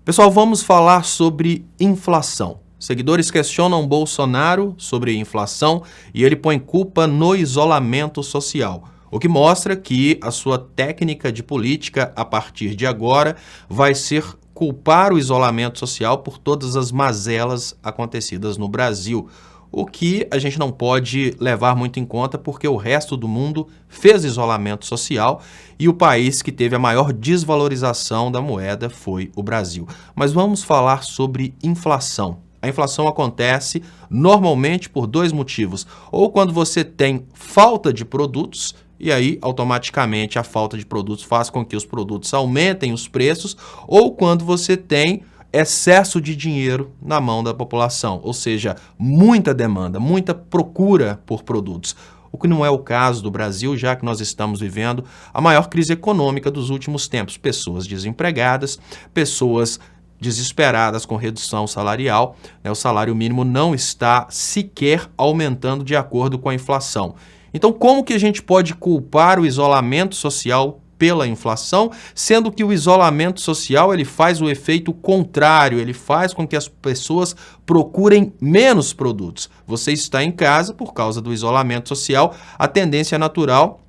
Pessoal, vamos falar sobre inflação. Seguidores questionam Bolsonaro sobre inflação e ele põe culpa no isolamento social, o que mostra que a sua técnica de política a partir de agora vai ser culpar o isolamento social por todas as mazelas acontecidas no Brasil, o que a gente não pode levar muito em conta porque o resto do mundo fez isolamento social e o país que teve a maior desvalorização da moeda foi o Brasil. Mas vamos falar sobre inflação. A inflação acontece normalmente por dois motivos. Ou quando você tem falta de produtos, e aí automaticamente a falta de produtos faz com que os produtos aumentem os preços, ou quando você tem excesso de dinheiro na mão da população, ou seja, muita demanda, muita procura por produtos. O que não é o caso do Brasil, já que nós estamos vivendo a maior crise econômica dos últimos tempos. Pessoas desempregadas, pessoas desesperadas com redução salarial, o salário mínimo não está sequer aumentando de acordo com a inflação. Então, como que a gente pode culpar o isolamento social pela inflação, sendo que o isolamento social ele faz o efeito contrário, ele faz com que as pessoas procurem menos produtos. Você está em casa por causa do isolamento social, a tendência natural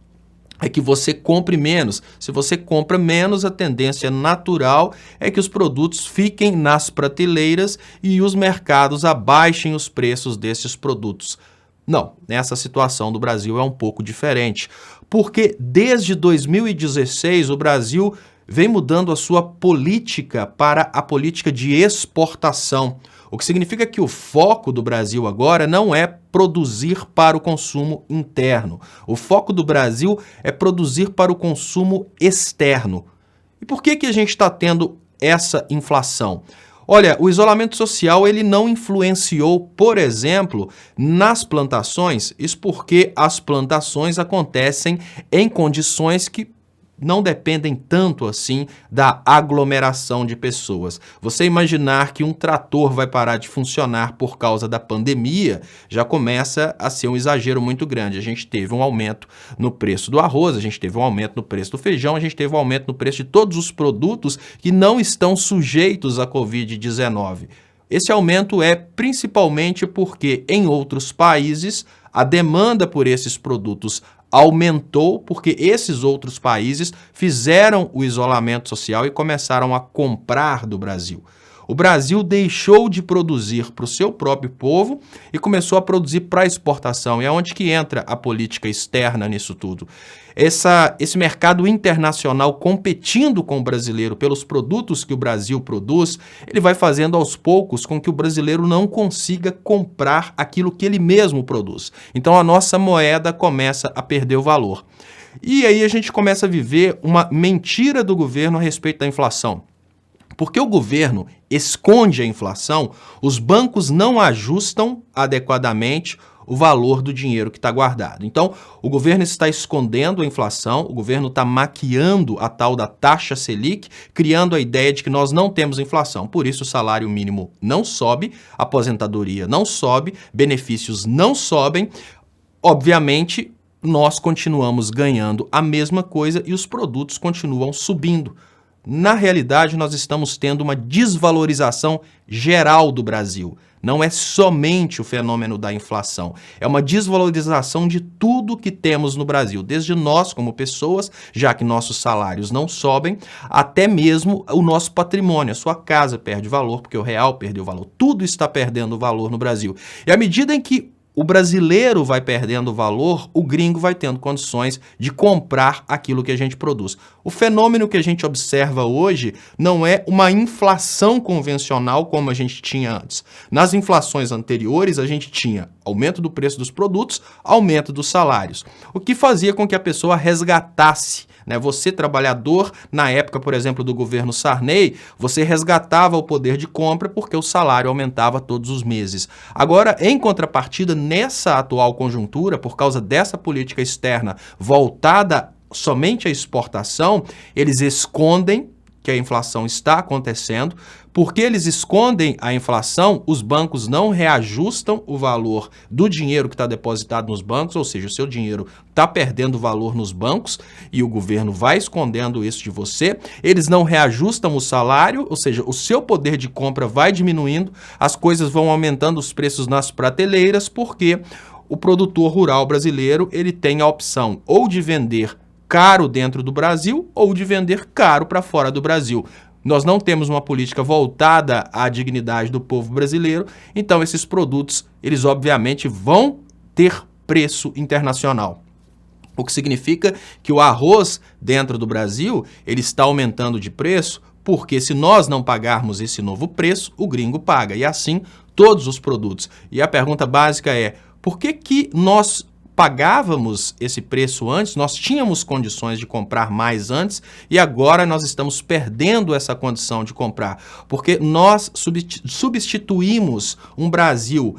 é que você compre menos. Se você compra menos, a tendência natural é que os produtos fiquem nas prateleiras e os mercados abaixem os preços desses produtos. Não, nessa situação do Brasil é um pouco diferente, porque desde 2016 o Brasil vem mudando a sua política para a política de exportação, o que significa que o foco do Brasil agora não é produzir para o consumo interno, o foco do Brasil é produzir para o consumo externo. E por que a gente está tendo essa inflação? Olha, o isolamento social ele não influenciou, por exemplo, nas plantações, isso porque as plantações acontecem em condições que não dependem tanto assim da aglomeração de pessoas. Você imaginar que um trator vai parar de funcionar por causa da pandemia, já começa a ser um exagero muito grande. A gente teve um aumento no preço do arroz, a gente teve um aumento no preço do feijão, a gente teve um aumento no preço de todos os produtos que não estão sujeitos à Covid-19. Esse aumento é principalmente porque em outros países a demanda por esses produtos aumentou porque esses outros países fizeram o isolamento social e começaram a comprar do Brasil. O Brasil deixou de produzir para o seu próprio povo e começou a produzir para exportação. E é onde que entra a política externa nisso tudo. Esse mercado internacional competindo com o brasileiro pelos produtos que o Brasil produz, ele vai fazendo aos poucos com que o brasileiro não consiga comprar aquilo que ele mesmo produz. Então a nossa moeda começa a perder o valor. E aí a gente começa a viver uma mentira do governo a respeito da inflação. Porque o governo esconde a inflação, os bancos não ajustam adequadamente o valor do dinheiro que está guardado. Então, o governo está escondendo a inflação, o governo está maquiando a tal da taxa Selic, criando a ideia de que nós não temos inflação. Por isso, o salário mínimo não sobe, a aposentadoria não sobe, benefícios não sobem. Obviamente, nós continuamos ganhando a mesma coisa e os produtos continuam subindo. Na realidade, nós estamos tendo uma desvalorização geral do Brasil. Não é somente o fenômeno da inflação, é uma desvalorização de tudo que temos no Brasil, desde nós como pessoas, já que nossos salários não sobem, até mesmo o nosso patrimônio, a sua casa perde valor, porque o real perdeu valor, tudo está perdendo valor no Brasil. E à medida em que o brasileiro vai perdendo valor, o gringo vai tendo condições de comprar aquilo que a gente produz. O fenômeno que a gente observa hoje não é uma inflação convencional como a gente tinha antes. Nas inflações anteriores, a gente tinha aumento do preço dos produtos, aumento dos salários, o que fazia com que a pessoa resgatasse. Você, trabalhador, na época, por exemplo, do governo Sarney, você resgatava o poder de compra porque o salário aumentava todos os meses. Agora, em contrapartida, nessa atual conjuntura, por causa dessa política externa voltada somente à exportação, eles escondem que a inflação está acontecendo. Porque eles escondem a inflação, os bancos não reajustam o valor do dinheiro que está depositado nos bancos, ou seja, o seu dinheiro está perdendo valor nos bancos e o governo vai escondendo isso de você. Eles não reajustam o salário, ou seja, o seu poder de compra vai diminuindo, as coisas vão aumentando os preços nas prateleiras, porque o produtor rural brasileiro ele tem a opção ou de vender caro dentro do Brasil ou de vender caro para fora do Brasil. Nós não temos uma política voltada à dignidade do povo brasileiro, então esses produtos, eles obviamente vão ter preço internacional. O que significa que o arroz dentro do Brasil, ele está aumentando de preço, porque se nós não pagarmos esse novo preço, o gringo paga, e assim todos os produtos. E a pergunta básica é, por que nós pagávamos esse preço antes, nós tínhamos condições de comprar mais antes e agora nós estamos perdendo essa condição de comprar, porque nós substituímos um Brasil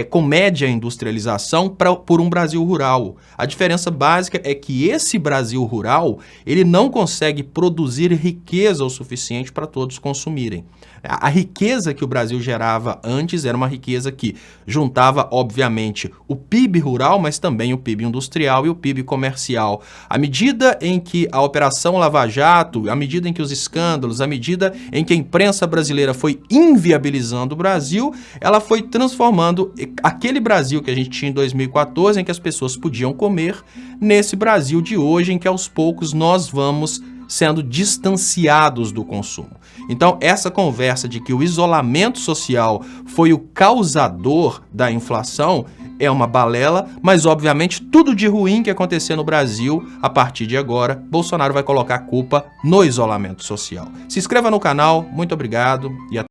com média industrialização por um Brasil rural. A diferença básica é que esse Brasil rural, ele não consegue produzir riqueza o suficiente para todos consumirem. A riqueza que o Brasil gerava antes era uma riqueza que juntava, obviamente, o PIB rural, mas também o PIB industrial e o PIB comercial. À medida em que a Operação Lava Jato, à medida em que os escândalos, à medida em que a imprensa brasileira foi inviabilizando o Brasil, ela foi transformando aquele Brasil que a gente tinha em 2014, em que as pessoas podiam comer, nesse Brasil de hoje, em que aos poucos nós vamos sendo distanciados do consumo. Então, essa conversa de que o isolamento social foi o causador da inflação é uma balela, mas obviamente tudo de ruim que acontecer no Brasil, a partir de agora, Bolsonaro vai colocar a culpa no isolamento social. Se inscreva no canal, muito obrigado e até